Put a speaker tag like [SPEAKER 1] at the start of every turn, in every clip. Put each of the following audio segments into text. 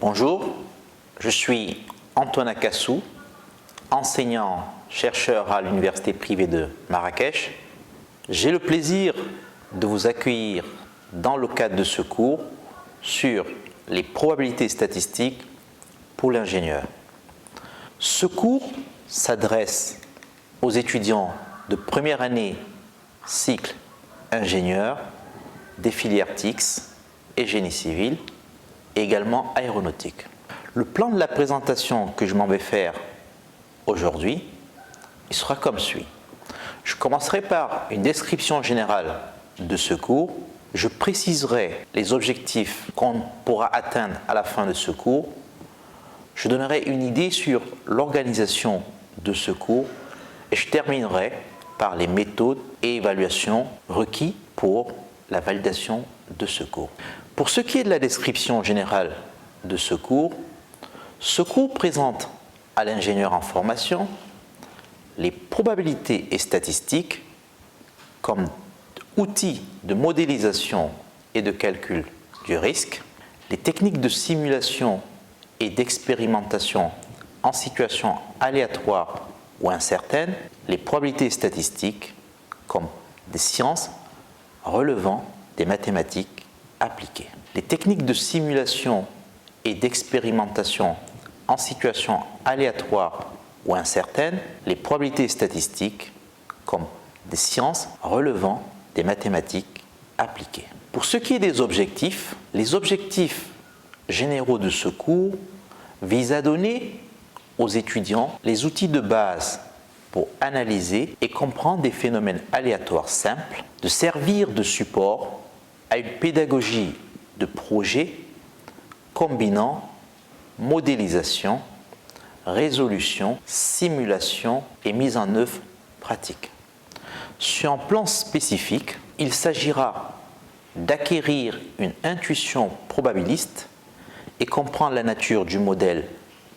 [SPEAKER 1] Bonjour, je suis Antoine Akassou, enseignant-chercheur à l'Université privée de Marrakech. J'ai le plaisir de vous accueillir dans le cadre de ce cours sur les probabilités statistiques pour l'ingénieur. Ce cours s'adresse aux étudiants de première année cycle ingénieur des filières TICS et génie civil et également aéronautique. Le plan de la présentation que je m'en vais faire aujourd'hui, il sera comme suit. Je commencerai par une description générale de ce cours. Je préciserai les objectifs qu'on pourra atteindre à la fin de ce cours. Je donnerai une idée sur l'organisation de ce cours et je terminerai par les méthodes et évaluations requises pour la validation de ce cours. Pour ce qui est de la description générale de ce cours présente à l'ingénieur en formation les probabilités et statistiques comme outils de modélisation et de calcul du risque, les techniques de simulation et d'expérimentation en situation aléatoire ou incertaine, les probabilités statistiques comme des sciences relevant des mathématiques appliquées. Les techniques de simulation et d'expérimentation en situation aléatoire ou incertaine, les probabilités statistiques comme des sciences relevant des mathématiques appliquées. Pour ce qui est des objectifs, les objectifs généraux de ce cours visent à donner aux étudiants les outils de base pour analyser et comprendre des phénomènes aléatoires simples, de servir de support à une pédagogie de projet combinant modélisation, résolution, simulation et mise en œuvre pratique. Sur un plan spécifique, il s'agira d'acquérir une intuition probabiliste et comprendre la nature du modèle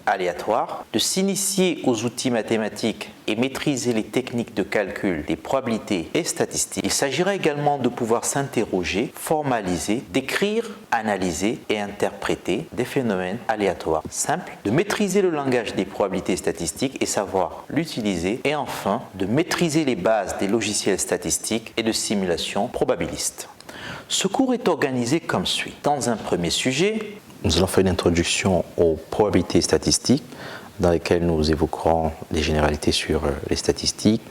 [SPEAKER 1] aléatoire, de s'initier aux outils mathématiques et maîtriser les techniques de calcul des probabilités et statistiques. Il s'agira également de pouvoir s'interroger, formaliser, décrire, analyser et interpréter des phénomènes aléatoires simples, de maîtriser le langage des probabilités statistiques et savoir l'utiliser, et enfin de maîtriser les bases des logiciels statistiques et de simulation probabiliste. Ce cours est organisé comme suit. Dans un premier sujet, nous allons faire une introduction aux probabilités statistiques dans lesquelles nous évoquerons des généralités sur les statistiques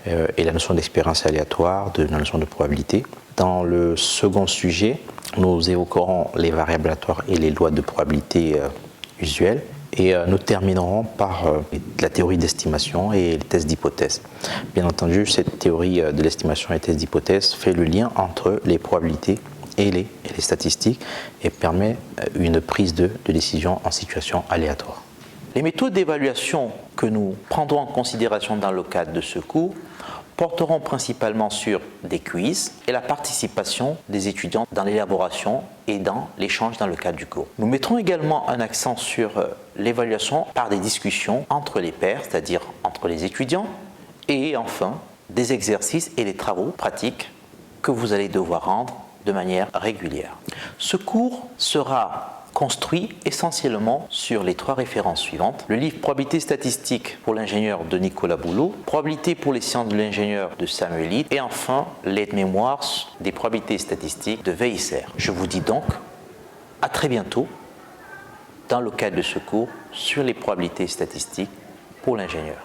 [SPEAKER 1] et la notion d'expérience aléatoire, de la notion de probabilité. Dans le second sujet, nous évoquerons les variables aléatoires et les lois de probabilité usuelles. Et nous terminerons par la théorie d'estimation et les tests d'hypothèse. Bien entendu, cette théorie de l'estimation et les tests d'hypothèse fait le lien entre les probabilités et les statistiques et permet une prise de décision en situation aléatoire. Les méthodes d'évaluation que nous prendrons en considération dans le cadre de ce cours porteront principalement sur des quiz et la participation des étudiants dans l'élaboration et dans l'échange dans le cadre du cours. Nous mettrons également un accent sur l'évaluation par des discussions entre les pairs, c'est-à-dire entre les étudiants, et enfin des exercices et des travaux pratiques que vous allez devoir rendre de manière régulière. Ce cours sera construit essentiellement sur les trois références suivantes. Le livre Probabilité statistique pour l'ingénieur de Nicolas Boulot, Probabilité pour les sciences de l'ingénieur de Samuel Ide et enfin l'aide-mémoire des probabilités statistiques de Veisser. Je vous dis donc à très bientôt dans le cadre de ce cours sur les probabilités statistiques pour l'ingénieur.